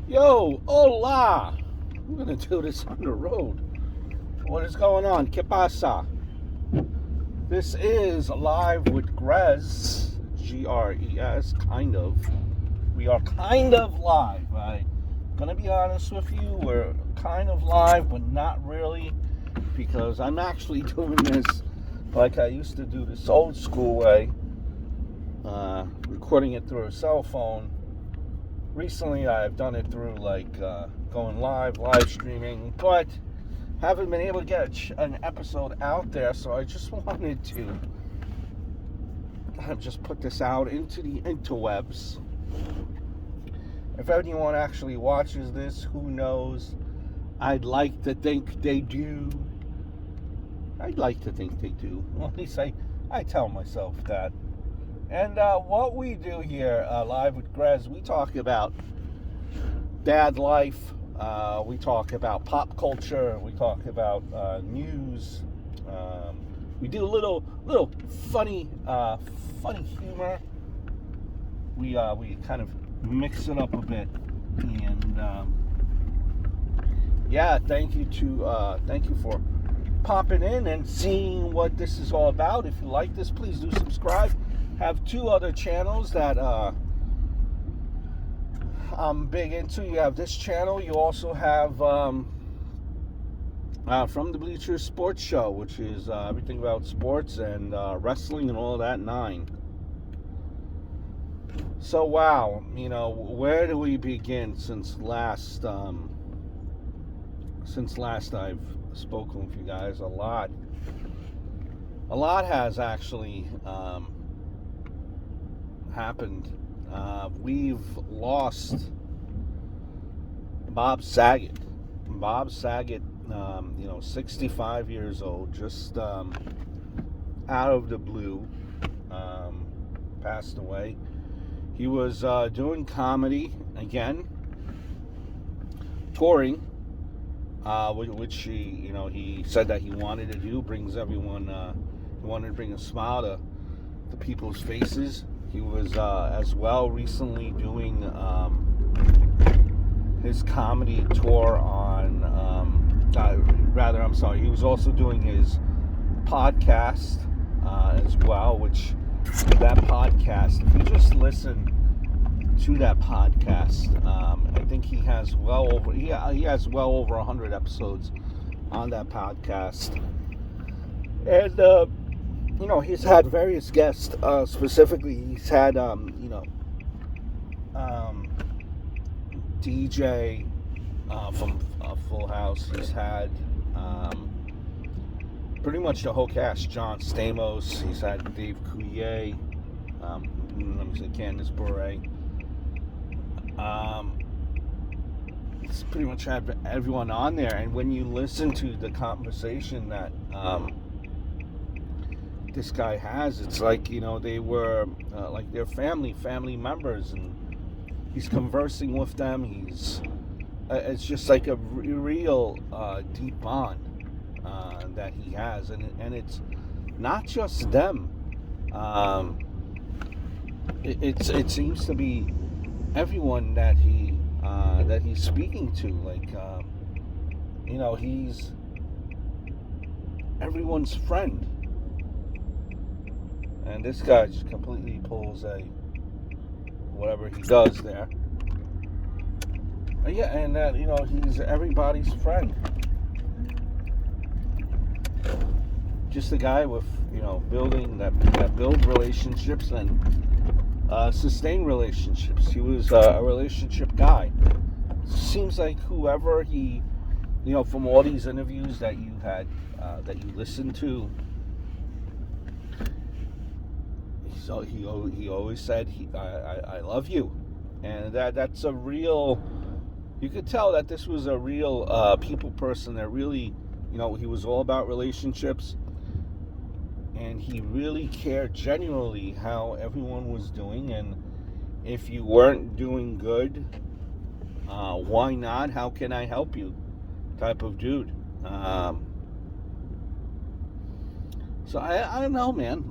Yo, hola! We're gonna do this on the road. What is going on? ¿Qué pasa? This is Live with Gres, Gres, kind of. We are kind of live. I'm gonna be honest with you, we're kind of live, but not really, because I'm actually doing this like I used to do this old school way, recording it through a cell phone. Recently, I've done it through going live streaming, but haven't been able to get an episode out there. So I just wanted to just put this out into the interwebs. If anyone actually watches this, who knows? I'd like to think they do. I'd like to think they do. Well, at least I tell myself that. And what we do here, Live with Gres, we talk about dad life, we talk about pop culture, we talk about news, we do a little funny humor. We kind of mix it up a bit, and thank you for popping in and seeing what this is all about. If you like this, please do subscribe. Have two other channels that I'm big into. You have this channel. You also have From the Bleachers Sports Show, which is everything about sports and wrestling and all that nine. So wow, where do we begin since last I've spoken with you guys? A lot has actually happened. We've lost Bob Saget. 65 years old, just out of the blue, passed away. He was doing comedy again, touring, which he said that he wanted to do. Brings everyone. He wanted to bring a smile to people's faces. He was as well recently doing his comedy tour on, he was also doing his podcast as well, which that podcast, if you just listen to that podcast, I think he has well over 100 episodes on that podcast. And he's had various guests. Specifically, he's had DJ from Full House. He's had pretty much the whole cast. John Stamos. He's had Dave Coulier. Candice Bure. He's pretty much had everyone on there. And when you listen to the conversation that this guy has, it's like they were like their family members, and he's conversing with them. It's just like a real deep bond that he has, and it's not just them. It seems to be everyone that he's speaking to. He's everyone's friend. And this guy just completely pulls whatever he does there. And that he's everybody's friend. Just a guy with build relationships and sustain relationships. He was a relationship guy. Seems like whoever he, from all these interviews that you had that you listened to. So he always said, I love you. And that's a real, you could tell that this was a real people person that really, he was all about relationships. And he really cared genuinely how everyone was doing. And if you weren't doing good, why not? How can I help you? Type of dude. So I don't know, man.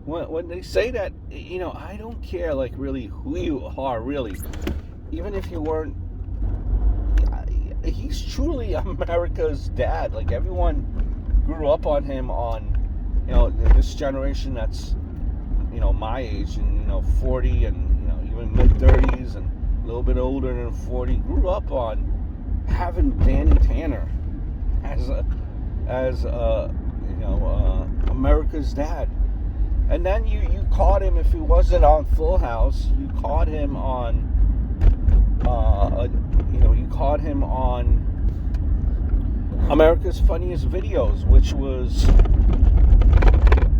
When they say that, I don't care really who you are, really. even if you weren't, he's truly America's dad. Like, everyone grew up on him, on, this generation that's, my age, and, 40 and, even mid-30s and a little bit older than 40, grew up on having Danny Tanner as America's dad. And then you caught him, if he wasn't on Full House, you caught him on America's Funniest Videos, which was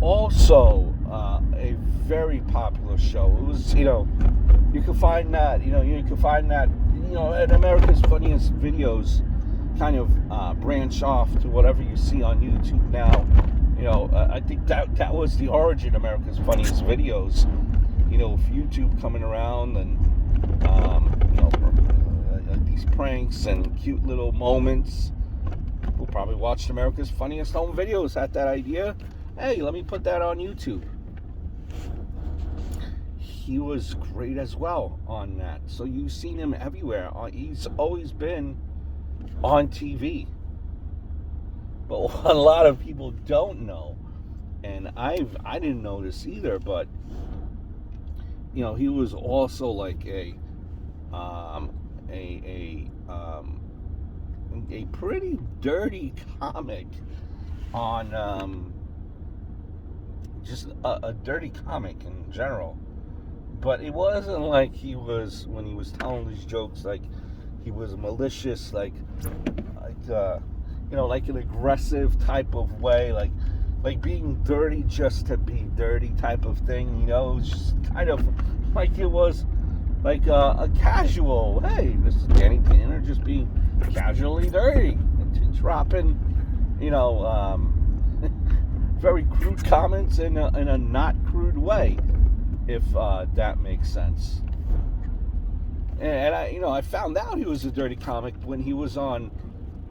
also a very popular show. It was, you can find that, and America's Funniest Videos kind of branch off to whatever you see on YouTube now. I think that was the origin of America's Funniest Videos. With YouTube coming around, and these pranks and cute little moments. People probably watched America's Funniest Home Videos, had that idea. Hey, let me put that on YouTube. He was great as well on that. So you've seen him everywhere. He's always been on TV. But what a lot of people don't know, and I didn't know this either, but he was also like a pretty dirty comic on just a dirty comic in general. But it wasn't like he was, when he was telling these jokes, like he was malicious, like an aggressive type of way, like being dirty just to be dirty type of thing. It was just kind of like it was like a casual, hey, this is Danny Tanner just being casually dirty, dropping, very crude comments in a not crude way, if that makes sense. And I found out he was a dirty comic when he was on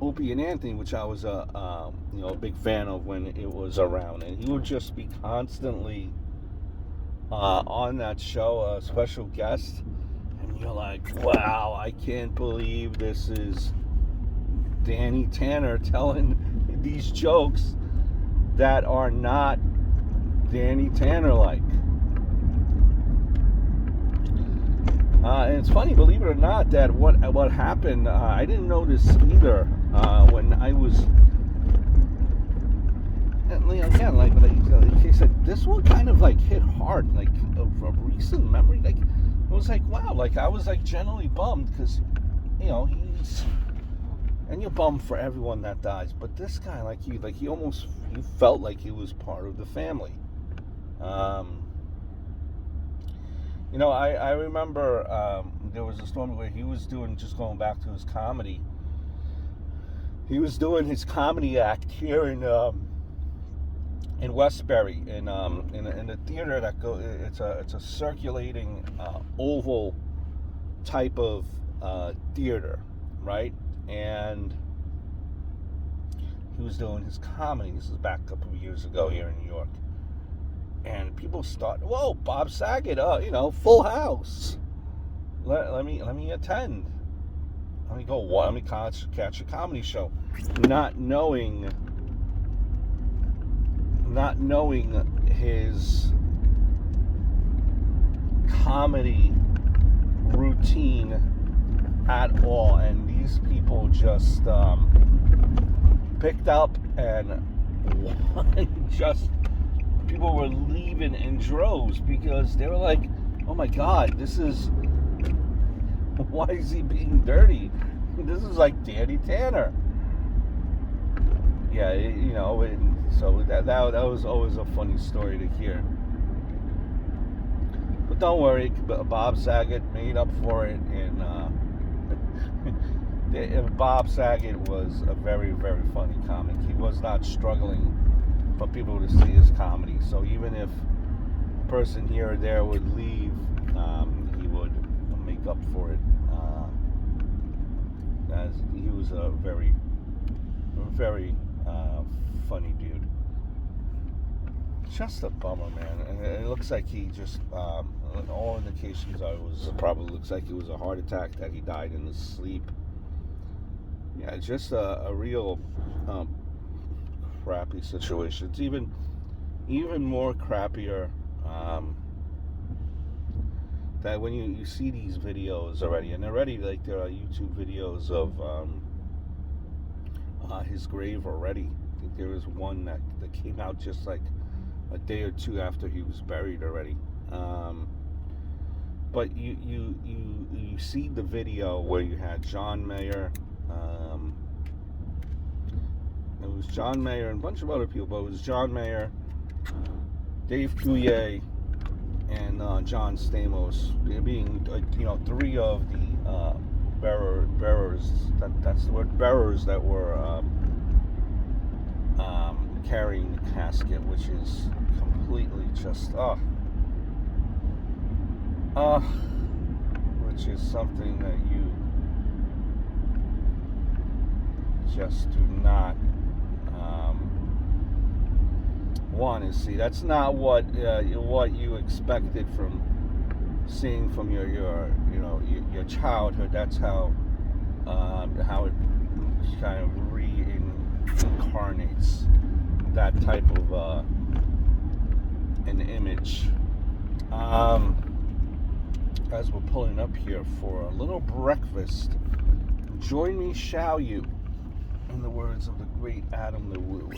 Opie and Anthony, which I was a big fan of when it was around, and he would just be constantly on that show, a special guest, and you're like, wow, I can't believe this is Danny Tanner telling these jokes that are not Danny Tanner like. And it's funny, believe it or not, that what happened, I didn't know this either when I was, and again, like he said, this one kind of like hit hard, like a recent memory, like it was like, wow, like I was like generally bummed, because he's, and you're bummed for everyone that dies, but this guy, you felt like he was part of the family. I remember there was a storm where he was doing, just going back to his comedy, he was doing his comedy act here in Westbury, in a theater that it's a circulating oval type of theater, right? And he was doing his comedy. This is back a couple of years ago here in New York. And people start, whoa, Bob Saget, Full House. Let me attend. Let me go. Let me catch a comedy show, not knowing his comedy routine at all. And these people just picked up and just. People were leaving in droves because they were like, oh my God, why is he being dirty? This is like Danny Tanner. Yeah, and so that was always a funny story to hear. But don't worry, Bob Saget made up for it, and Bob Saget was a very, very funny comic. He was not struggling for people to see his comedy. So even if a person here or there would leave, he would make up for it. As he was a very, very funny dude. just a bummer, man. And it looks like he just, all indications are probably looks like it was a heart attack, that he died in his sleep. Yeah, it's just a real crappy situation. It's even more crappier that when you see these videos already, and already like there are YouTube videos of his grave already. I think there was one that came out just like a day or two after he was buried already. But you see the video where you had John Mayer. It was John Mayer and a bunch of other people, but it was John Mayer, Dave Coulier, and John Stamos. They're being, three of the bearers. That's the word, bearers that were carrying the casket, which is completely just which is something that you just do not want to see. That's not what you expected from seeing from your childhood. That's how it kind of reincarnates that type of an image. As we're pulling up here for a little breakfast, join me, shall you? In the words of the great Adam LeWoo.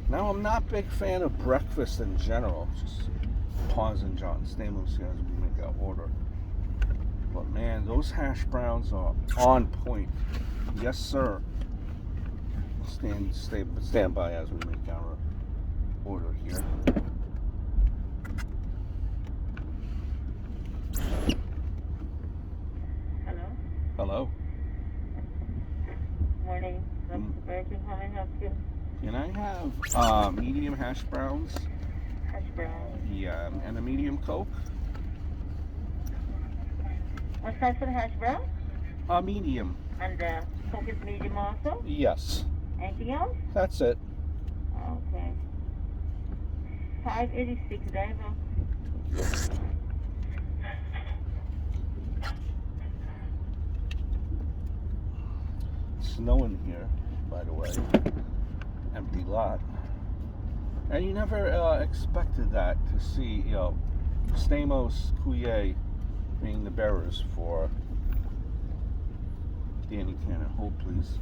Now, I'm not a big fan of breakfast in general. Just pausing John Stamos here as we make our order. But man, those hash browns are on point. Yes, sir. Stand by as we make our order here. Hello. Morning. Virgin, how may I help you? Can I have medium hash browns? Hash browns. Yeah, and a medium Coke. What size for the hash brown? Medium. And the Coke is medium also? Yes. Anything else? That's it. Okay. $5.86, driver. Snowing here, by the way. Empty lot. And you never expected that to see, Stamos, Coulier being the bearers for Danny Cannon. Hold, please.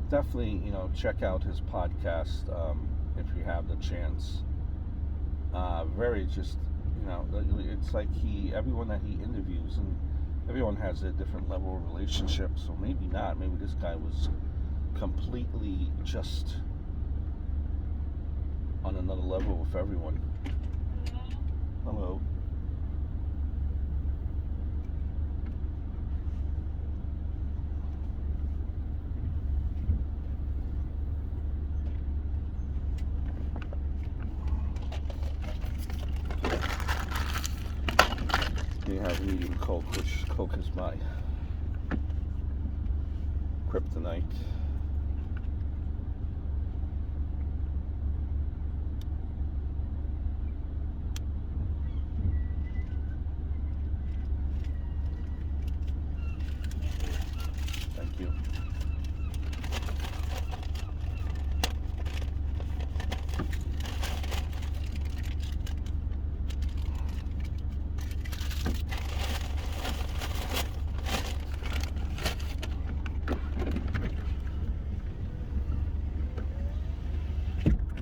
Definitely, check out his podcast if you have the chance. Very just, it's like everyone that he interviews, and everyone has a different level of relationship, so maybe not. Maybe this guy was completely just on another level with everyone. Hello. You have medium Coke, which Coke is my kryptonite. Thank you.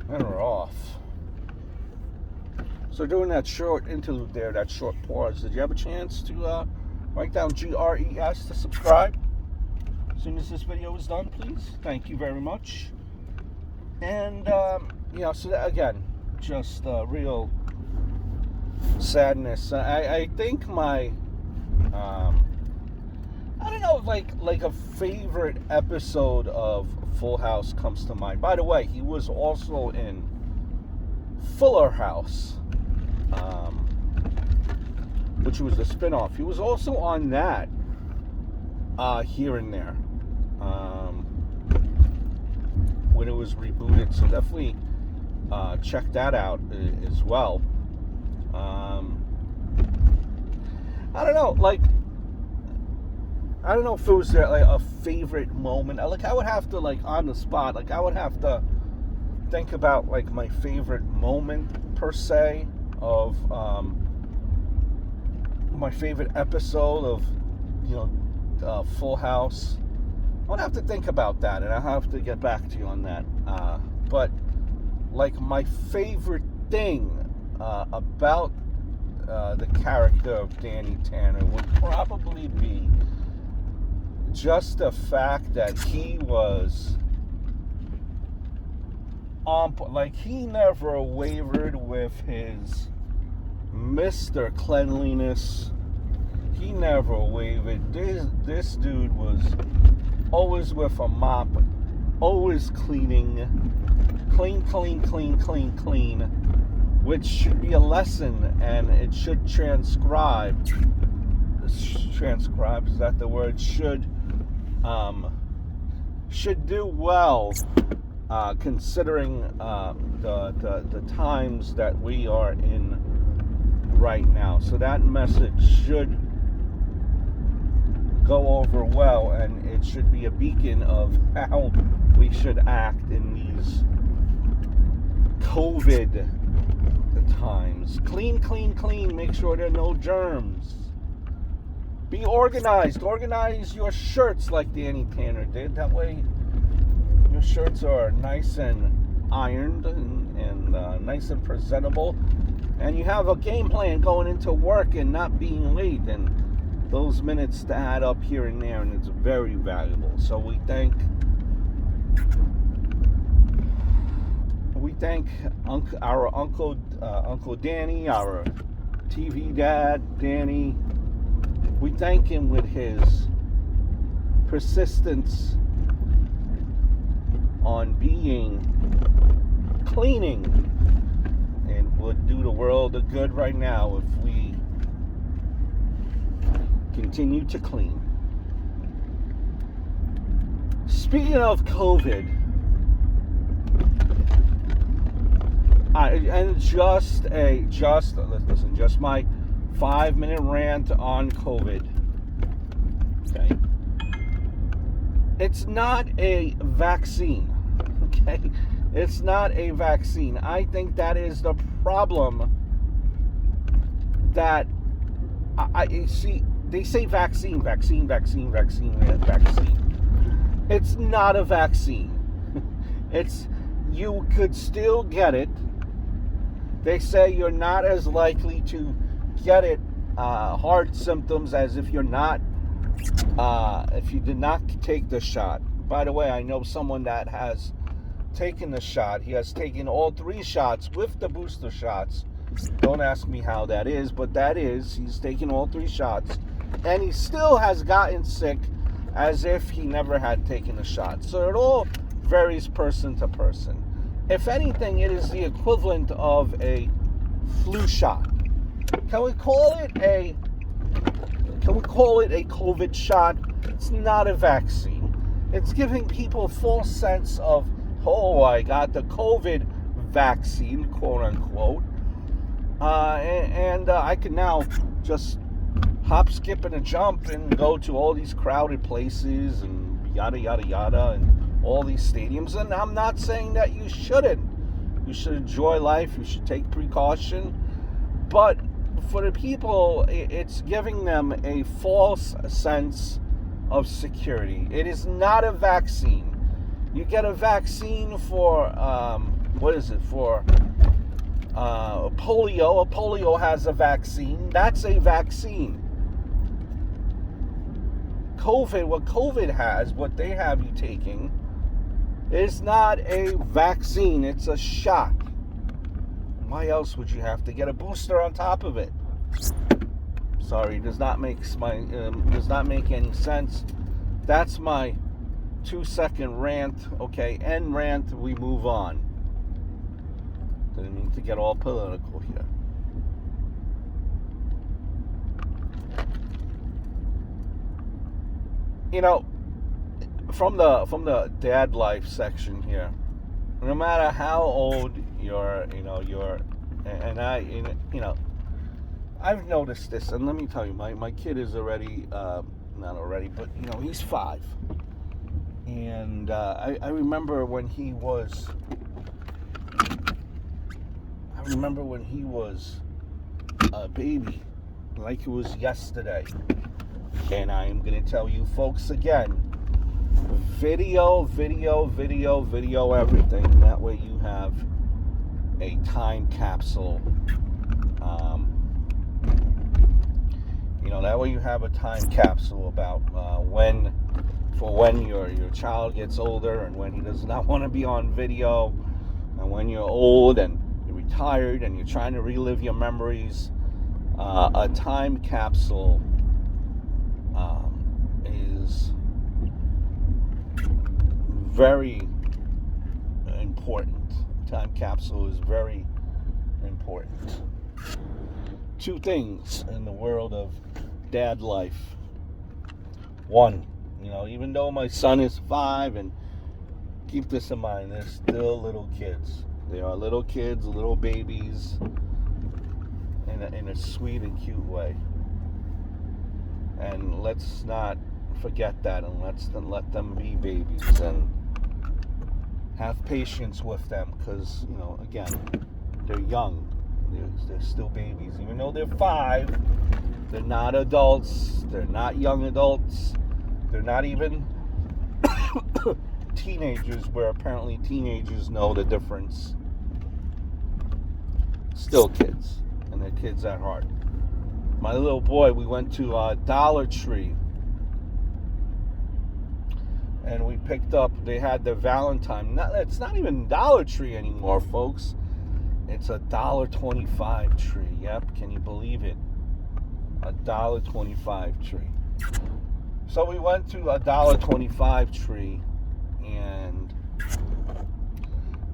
And we're off. So during that short interlude there, that short pause, did you have a chance to write down GRES to subscribe? As soon as this video is done, please. Thank you very much. And, so that, again, just real sadness. I think my, I don't know, like a favorite episode of Full House comes to mind. By the way, he was also in Fuller House, which was a spin-off. He was also on that here and there when it was rebooted. So definitely check that out as well. I don't know, like, I don't know if it was like a favorite moment. Like, I would have to, like, on the spot, like, I would have to think about, like, my favorite moment per se of my favorite episode of, you know, Full House. I would have to think about that, and I'll have to get back to you on that. But, like, my favorite thing about the character of Danny Tanner would probably be just the fact that he was like, he never wavered with his Mr. Cleanliness. He never wavered. This dude was always with a mop, always cleaning, clean, which should be a lesson, and it should transcribe, is that the word? Should do well, considering the times that we are in right now. So that message should go over well, and it should be a beacon of how we should act in these COVID times. Clean, make sure there are no germs. Be organized. Organize your shirts like Danny Tanner did. That way your shirts are nice and ironed and nice and presentable, and you have a game plan going into work and not being late, and those minutes to add up here and there, and it's very valuable. So we thank our Uncle Danny, our TV dad, Danny. We thank him with his persistence on cleaning, and would do the world a good right now if we continue to clean. Speaking of COVID, just my 5-minute rant on COVID. Okay, it's not a vaccine. Okay, it's not a vaccine. I think that is the problem. That I see. They say vaccine. It's not a vaccine. You could still get it. They say you're not as likely to get it, hard symptoms, as if you're not, if you did not take the shot. By the way, I know someone that has taken the shot. He has taken all 3 shots with the booster shots. Don't ask me how that is, but that is. He's taken all 3 shots, and he still has gotten sick as if he never had taken a shot. So it all varies person to person. If anything, it is the equivalent of a flu shot. Can we call it a COVID shot? It's not a vaccine. It's giving people a false sense of, oh, I got the COVID vaccine, quote unquote. And I can now just hop, skip, and a jump and go to all these crowded places and yada, yada, yada, and all these stadiums. And I'm not saying that you shouldn't. You should enjoy life. You should take precaution. But for the people, it's giving them a false sense of security. It is not a vaccine. You get a vaccine for, for polio. Polio has a vaccine. That's a vaccine. COVID, what COVID has, what they have you taking, is not a vaccine. It's a shot. Why else would you have to get a booster on top of it? Sorry, does not make any sense. That's my 2-second rant. Okay, end rant. We move on. Didn't mean to get all political here. You know, from the dad life section here, no matter how old you're, I've noticed this, and let me tell you, my kid is already, not already, but, he's 5. And I remember when he was a baby, like it was yesterday. And I am going to tell you folks again, video, everything. That way you have a time capsule. That way you have a time capsule about when your child gets older and when he does not want to be on video, and when you're old and you're retired and you're trying to relive your memories. A time capsule is very important. Time capsule is very important. 2 things in the world of dad life. 1, even though my son is 5, and keep this in mind, they're still little kids. They are little kids, little babies, in a sweet and cute way. And let's not forget that, and let's let them be babies and have patience with them, because again, they're young. They're still babies. Even though they're 5, they're not adults. They're not young adults. They're not even teenagers, where apparently teenagers know the difference. Still kids, and they're kids at heart. My little boy, we went to Dollar Tree, and we picked up, they had the Valentine. It's not even Dollar Tree anymore, folks. It's a $1.25 tree. Yep, can you believe it? A $1.25 tree. So we went to a $1.25 tree, and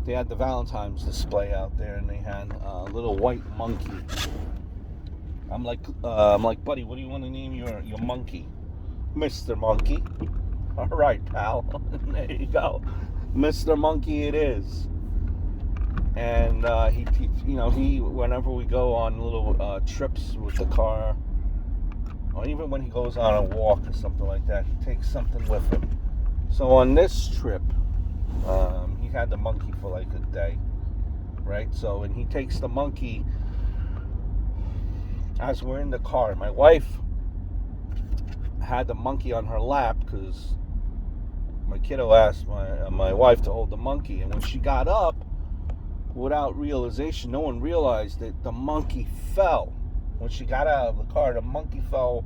they had the Valentine's display out there, and they had a little white monkey. I'm like, buddy, what do you want to name your monkey? Mr. Monkey. All right, pal. There you go. Mr. Monkey it is. And he whenever we go on little trips with the car, or even when he goes on a walk or something like that, he takes something with him. So on this trip, he had the monkey for like a day, right? So, and he takes the monkey as we're in the car. My wife had the monkey on her lap because my kiddo asked my wife to hold the monkey, and when she got up, without realization, no one realized that the monkey fell. When she got out of the car, the monkey fell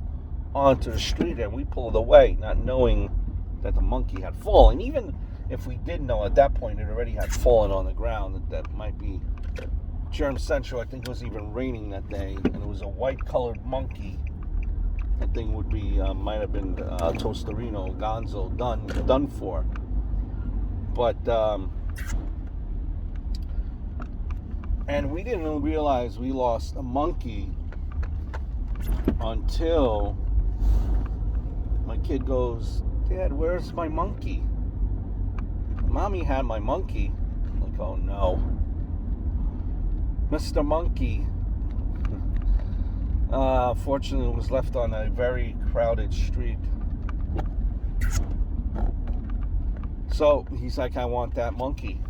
onto the street, and we pulled away, not knowing that the monkey had fallen. Even if we did know at that point, it already had fallen on the ground. That might be germ central. I think it was even raining that day, and it was a white-colored monkey. That thing would be might have been Tostarino, Gonzo, done for. But and we didn't realize we lost a monkey until my kid goes, "Dad, where's my monkey? Mommy had my monkey." I'm like, oh no. Mr. Monkey, fortunately, was left on a very crowded street. So he's like, "I want that monkey."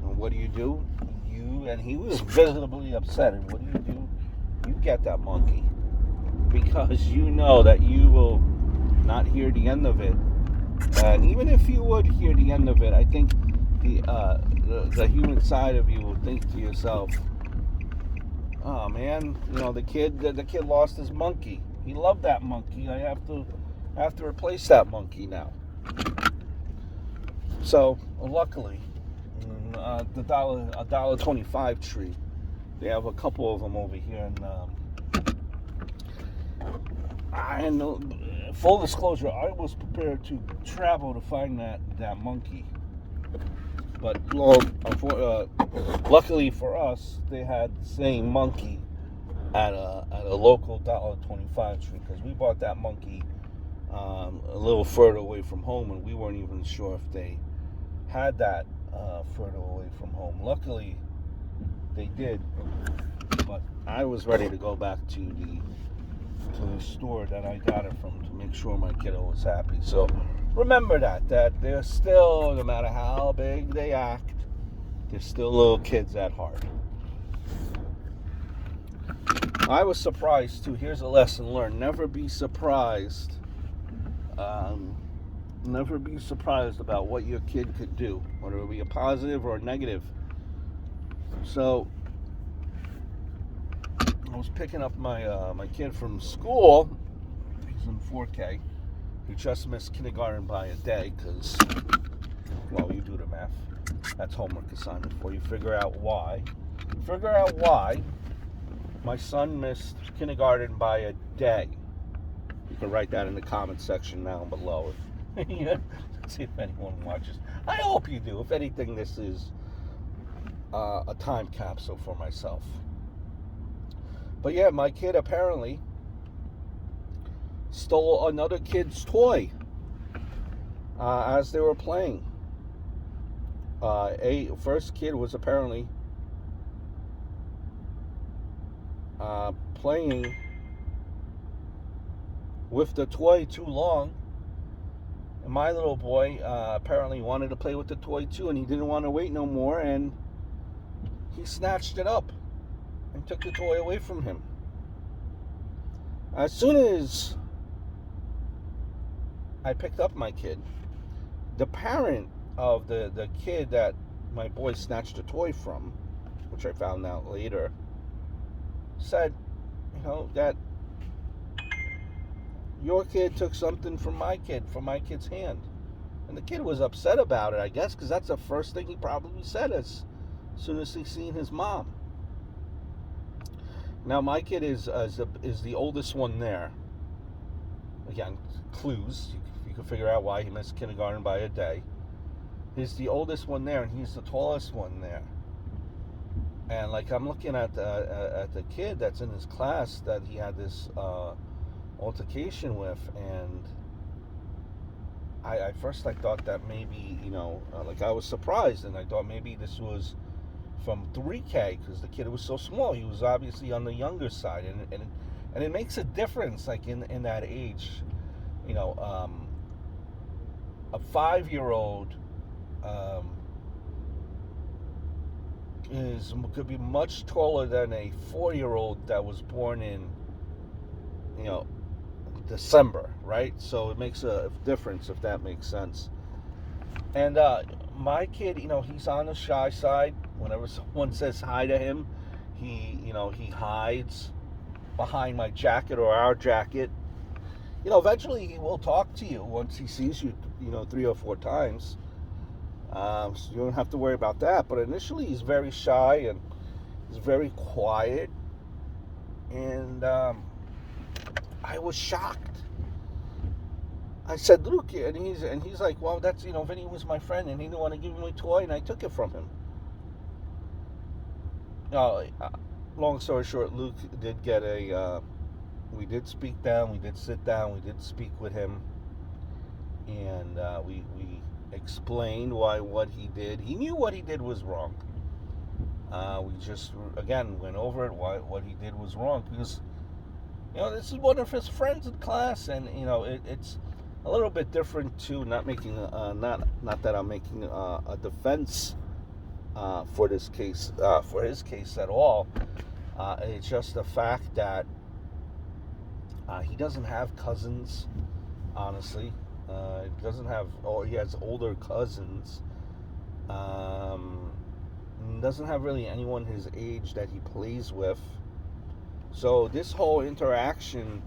And what do? And he was visibly upset. And what do? You get that monkey, because you know that you will not hear the end of it. And even if you would hear the end of it, I think the human side of you will think to yourself, "Oh man, the kid lost his monkey. He loved that monkey. I have to replace that monkey now." So luckily, the $1.25 tree, they have a couple of them over here, and full disclosure, I was prepared to travel to find that monkey. But luckily for us, they had the same monkey at a local $1.25 street, because we bought that monkey a little further away from home, and we weren't even sure if they had that further away from home. Luckily, they did, but I was ready to go back to the store that I got it from to make sure my kiddo was happy. So remember that they're still, no matter how big they act, they're still little kids at heart. I was surprised too. Here's a lesson learned: never be surprised. Never be surprised about what your kid could do, whether it be a positive or a negative. So I was picking up my kid from school. He's in 4K. He just missed kindergarten by a day because, well, you do the math. That's homework assignment for you. Figure out why my son missed kindergarten by a day. You can write that in the comment section down below. See if anyone watches. I hope you do. If anything, this is a time capsule for myself. But yeah, my kid apparently stole another kid's toy as they were playing. First kid was apparently playing with the toy too long. And my little boy apparently wanted to play with the toy too, and he didn't want to wait no more, and he snatched it up and took the toy away from him. As soon as I picked up my kid, the parent of the kid that my boy snatched the toy from, which I found out later, said, that your kid took something from my kid's hand. And the kid was upset about it, I guess, because that's the first thing he probably said as soon as he seen his mom. Now, my kid is the oldest one there. Again, clues. You can figure out why he missed kindergarten by a day. He's the oldest one there, and he's the tallest one there. And like, I'm looking at the kid that's in his class that he had this altercation with, and I first I thought that maybe, like, I was surprised, and I thought maybe this was from 3K, because the kid was so small. He was obviously on the younger side, and it makes a difference, like, in that age. A 5-year-old could be much taller than a 4-year-old that was born in December, right? So it makes a difference, if that makes sense. And my kid, he's on the shy side. Whenever someone says hi to him, he hides behind my jacket or our jacket. Eventually he will talk to you once he sees you, 3 or 4 times. So you don't have to worry about that. But initially he's very shy and he's very quiet. And I was shocked. I said, "Look," and he's like, "Well, that's Vinny was my friend, and he didn't want to give me my toy, and I took it from him." Long story short, Luke did get we did speak down, we did sit down, we did speak with him, and we explained why what he did. He knew what he did was wrong. We just again went over it, why what he did was wrong, because this is one of his friends in class, and it's a little bit different too. Not making not that I'm making a defense for this case, for his case at all. It's just the fact that he doesn't have cousins. Honestly, he doesn't have, or he has older cousins. Doesn't have really anyone his age that he plays with. So this whole interaction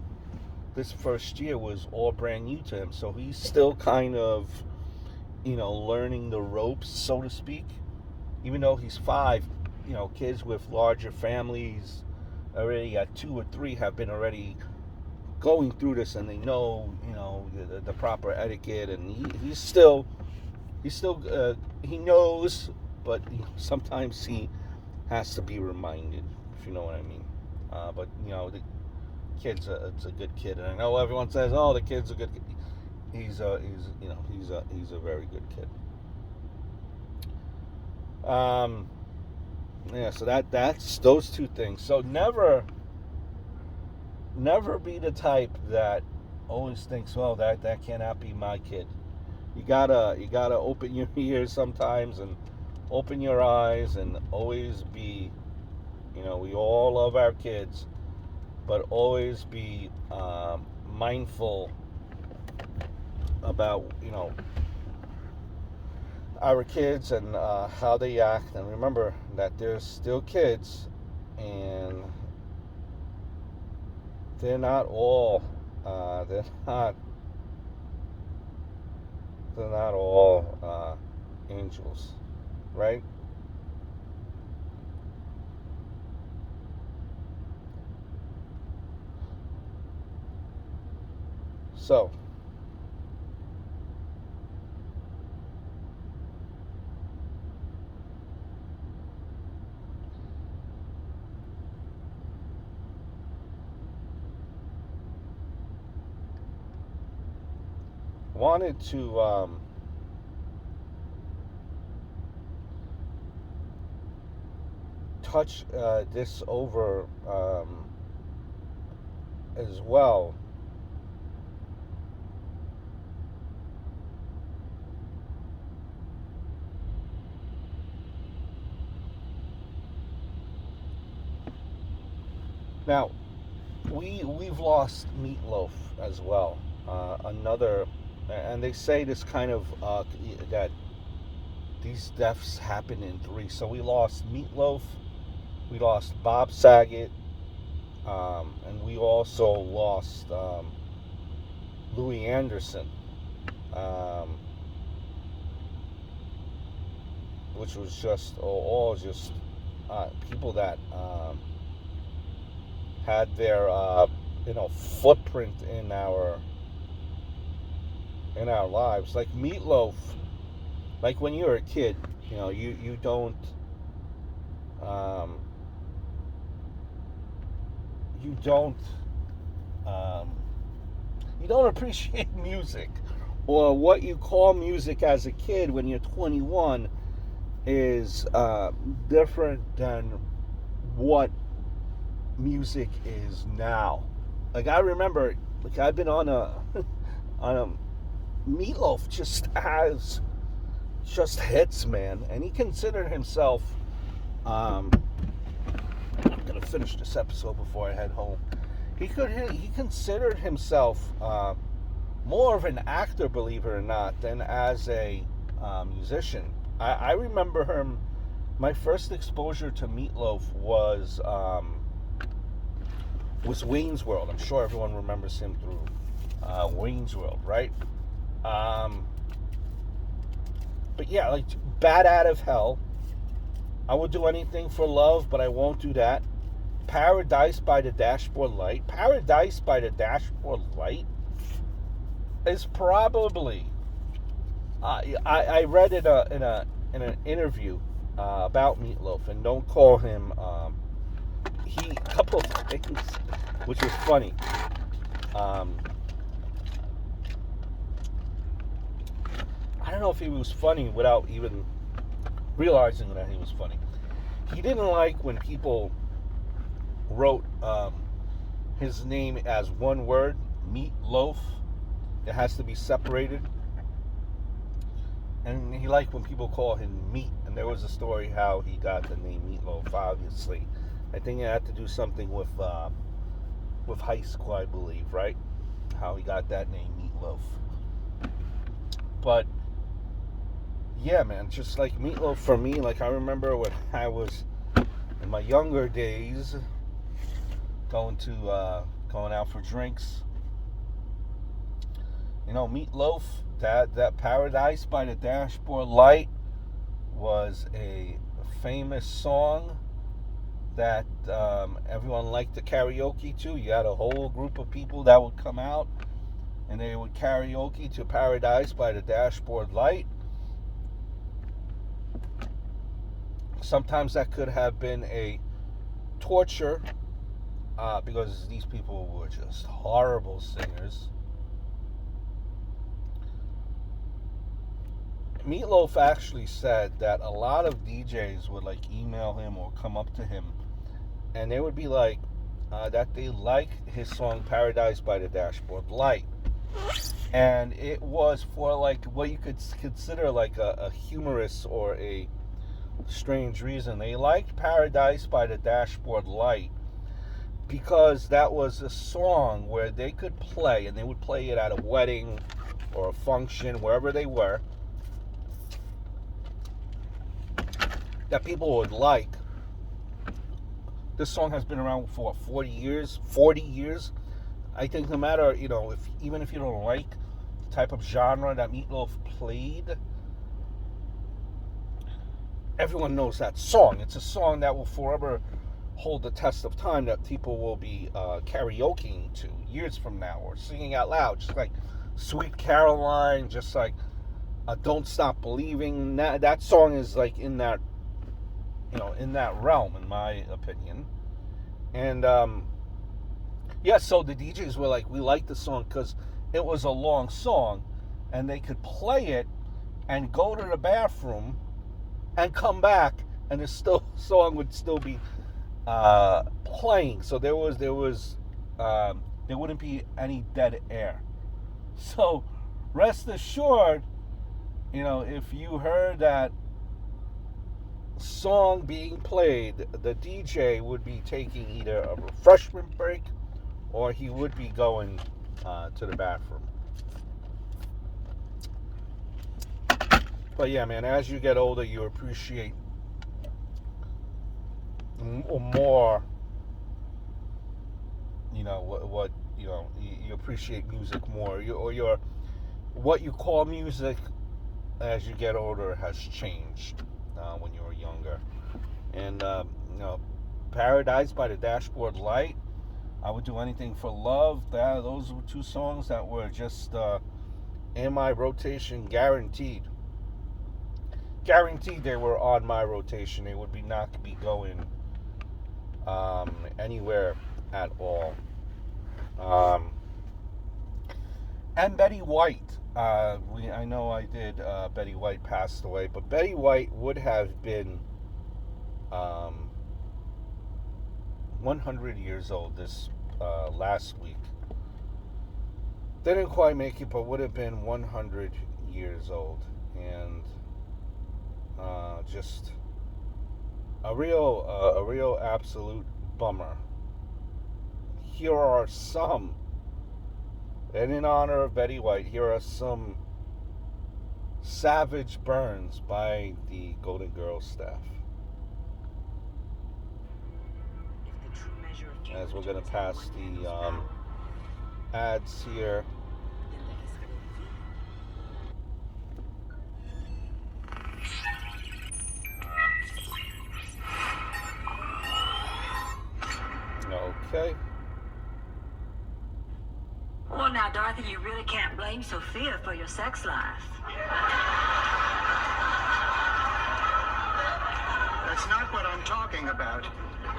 this first year was all brand new to him. So he's still kind of, learning the ropes, so to speak. Even though he's 5, kids with larger families already at 2 or 3 have been already going through this, and they know, the proper etiquette, and he's still He's still he knows, but sometimes he has to be reminded, if you know what I mean. But the kid's it's a good kid, and I know everyone says, "Oh, the kid's a good kid." He's a very good kid. Yeah, so that's those two things. So never be the type that always thinks, "Well, that cannot be my kid." You gotta open your ears sometimes and open your eyes and always be, we all love our kids, but always be mindful about our kids and how they act, and remember that they're still kids, and they're not all they're not all angels, right? So wanted to touch this over as well. Now, we've lost Meatloaf as well. Another, and they say this kind of that these deaths happen in three. So we lost Meatloaf, we lost Bob Saget, and we also lost Louis Anderson, um, which was just all just people that had their footprint in our lives. Like Meatloaf, like when you're a kid, you don't um, you don't um, you don't appreciate music, or what you call music as a kid when you're 21 is different than what music is now. Like I remember, like I've been on a on a Meatloaf just hits, man, and he considered himself. I'm gonna finish this episode before I head home. He considered himself more of an actor, believe it or not, than as a musician. I remember him. My first exposure to Meatloaf was Wayne's World. I'm sure everyone remembers him through Wayne's World, right? But yeah, like Bat Out of Hell. I would do anything for love, but I won't do that. Paradise by the Dashboard Light. Paradise by the Dashboard Light is probably. I read it in an interview about Meatloaf, and don't call him. A couple of things, which was funny. I don't know if he was funny without even realizing that he was funny. He didn't like when people wrote his name as one word, Meatloaf. It has to be separated. And he liked when people call him Meat. And there was a story how he got the name Meatloaf, obviously. I think it had to do something with high school, I believe, right? How he got that name, Meatloaf. But yeah, man, just like Meatloaf for me, like I remember when I was in my younger days going out for drinks. Meatloaf, that Paradise by the Dashboard Light was a famous song that everyone liked to karaoke to. You had a whole group of people that would come out and they would karaoke to Paradise by the Dashboard Light. Sometimes that could have been a torture because these people were just horrible singers. Meatloaf actually said that a lot of DJs would like email him or come up to him, and they would be like that they like his song "Paradise" by the Dashboard Light, and it was for like what you could consider like a humorous or a strange reason. They liked "Paradise" by the Dashboard Light because that was a song where they could play, and they would play it at a wedding or a function, wherever they were, that people would like. This song has been around for 40 years. 40 years. I think no matter, even if you don't like the type of genre that Meatloaf played, everyone knows that song. It's a song that will forever hold the test of time, that people will be karaokeing to years from now, or singing out loud, just like Sweet Caroline, just like Don't Stop Believing. That song is like in that realm, in my opinion. And so the DJs were like, we like the song because it was a long song, and they could play it and go to the bathroom and come back, and the song would still be playing. So there wouldn't be any dead air. So rest assured, if you heard that song being played, the DJ would be taking either a refreshment break or he would be going to the bathroom. But yeah, man, as you get older, you appreciate more, what you appreciate music more, what you call music as you get older has changed when you were younger. And Paradise by the Dashboard Light, I Would Do Anything for Love, those were two songs that were just in my rotation, guaranteed they were on my rotation. They would not be going anywhere at all. And B.White. I know I did. B.White passed away, but B.White would have been 100 years old this last week. Didn't quite make it, but would have been 100 years old, and just a real absolute bummer. Here are some. And in honor of B.White, here are some savage burns by the Golden Girls staff. As we're going to pass the ads here. Okay. Well, now, Dorothy, you really can't blame Sophia for your sex life. That's not what I'm talking about.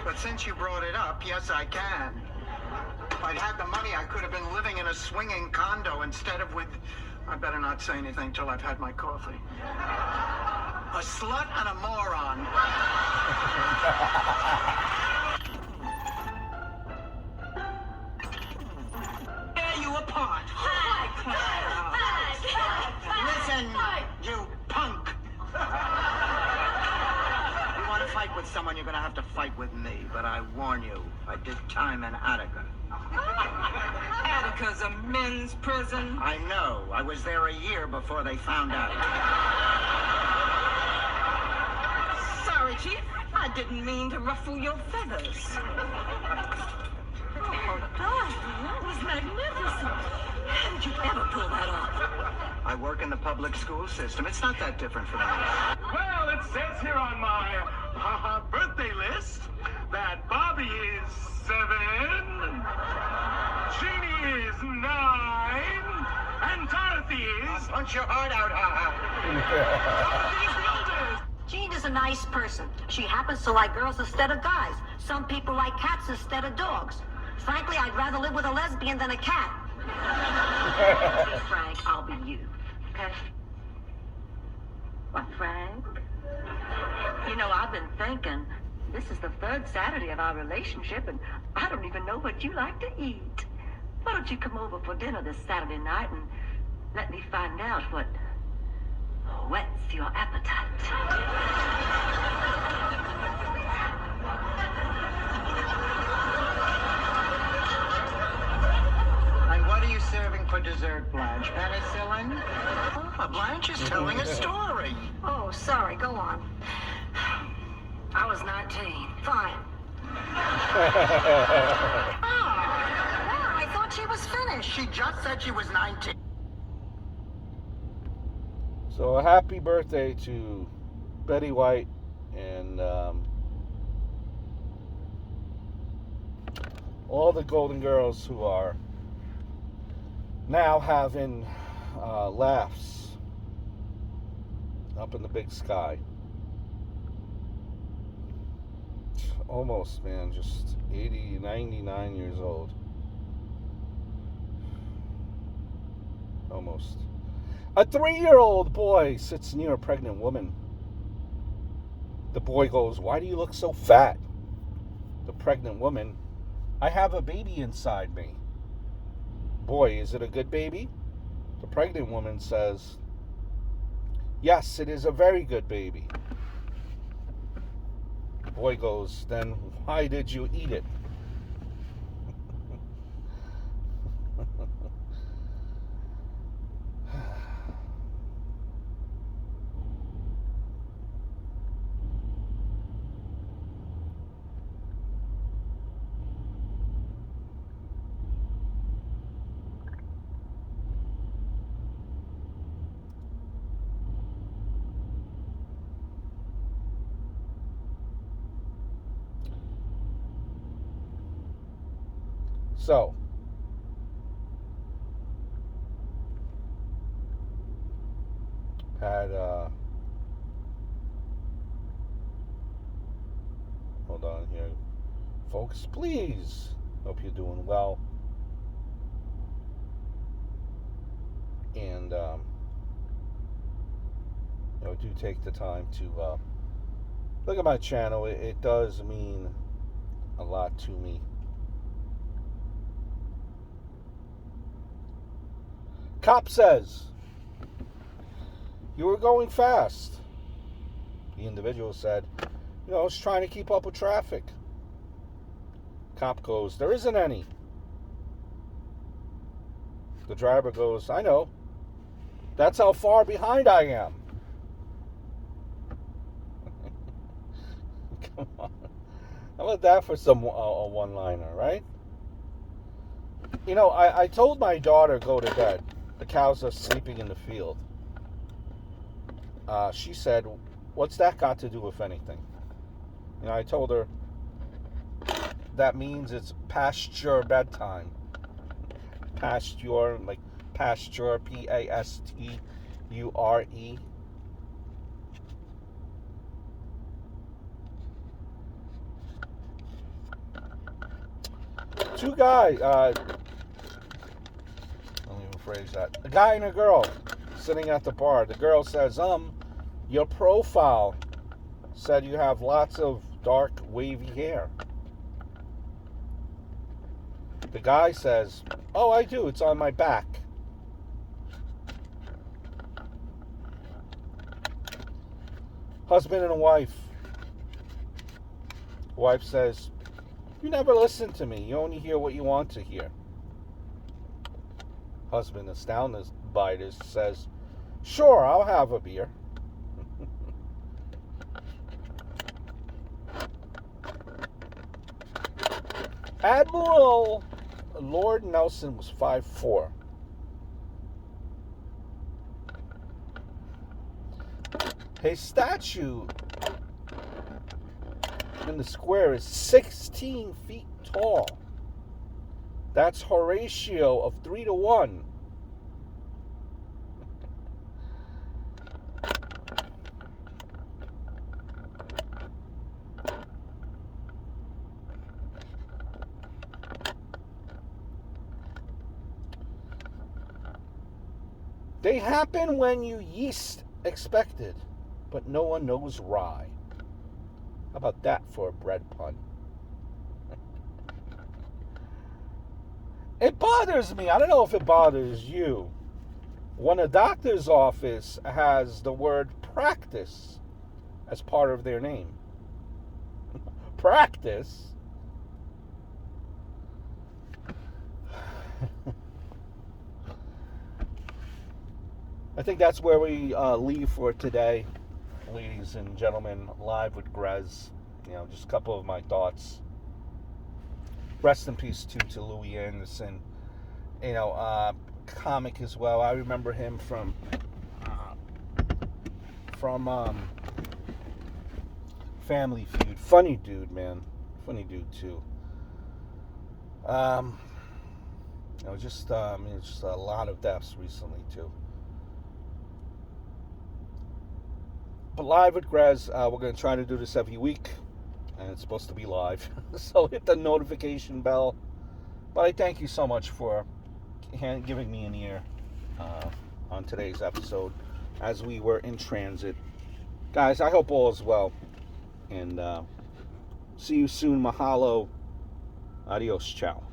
But since you brought it up, yes, I can. If I'd had the money, I could have been living in a swinging condo instead of with... I better not say anything till I've had my coffee. A slut and a moron. Apart. Listen, you punk. You want to fight with someone, you're going to have to fight with me. But I warn you, I did time in Attica. Attica's a men's prison. I know. I was there a year before they found out. Sorry, Chief. I didn't mean to ruffle your feathers. Oh, Dorothy, that was magnificent. How did you ever pull that off? I work in the public school system. It's not that different from me. Well, it says here on my birthday list that Bobby is 7, Jeannie is 9, and Dorothy is... Punch your heart out, Dorothy's the oldest. Jean is a nice person. She happens to like girls instead of guys. Some people like cats instead of dogs. Frankly, I'd rather live with a lesbian than a cat. Be Frank, I'll be you. Okay? What, Frank? You know, I've been thinking, this is the third Saturday of our relationship, and I don't even know what you like to eat. Why don't you come over for dinner this Saturday night and let me find out what whets your appetite? And what are you serving for dessert, Blanche? Penicillin? Oh, Blanche is telling a story. Oh, sorry, go on. I was 19. Fine. I thought she was finished. She just said she was 19. So a happy birthday to B.White and all the Golden Girls who are now having laughs up in the big sky. Almost, man, just 80, 99 years old. Almost. A 3-year-old boy sits near a pregnant woman. The boy goes, "Why do you look so fat?" The pregnant woman, "I have a baby inside me." "Boy, is it a good baby?" The pregnant woman says, "Yes, it is a very good baby." The boy goes, "Then why did you eat it?" So, had, hold on here. Folks, please. Hope you're doing well. And, do take the time to, look at my channel. It does mean a lot to me. Cop says, "You were going fast." The individual said, "I was trying to keep up with traffic." Cop goes, "There isn't any." The driver goes, "I know. That's how far behind I am." Come on. How about that for some a one-liner, right? I told my daughter go to bed. The cows are sleeping in the field. She said, "What's that got to do with anything?" I told her that means it's past your bedtime. Past your, like pasture, Pasture. Two guys, let me rephrase that. A guy and a girl sitting at the bar. The girl says, "Your profile said you have lots of dark, wavy hair." The guy says, "Oh, I do. It's on my back." Husband and a wife. Wife says, "You never listen to me. You only hear what you want to hear." Husband, astounded by this, says, "Sure, I'll have a beer." Admiral Lord Nelson was 5'4". His statue in the square is 16 feet tall. That's Horatio of 3-1. They happen when you yeast expected, but no one knows rye. How about that for a bread pun? It bothers me. I don't know if it bothers you. When a doctor's office has the word practice as part of their name. Practice? I think that's where we leave for today, ladies and gentlemen. Live with Gres. Just a couple of my thoughts. Rest in peace to Louis Anderson. Comic as well. I remember him from Family Feud. Funny dude, man. Funny dude too. Just a lot of deaths recently too. But Live with Gres, we're going to try to do this every week, and it's supposed to be live. So hit the notification bell. But I thank you so much for giving me an ear on today's episode as we were in transit. Guys, I hope all is well. And see you soon. Mahalo. Adios. Ciao.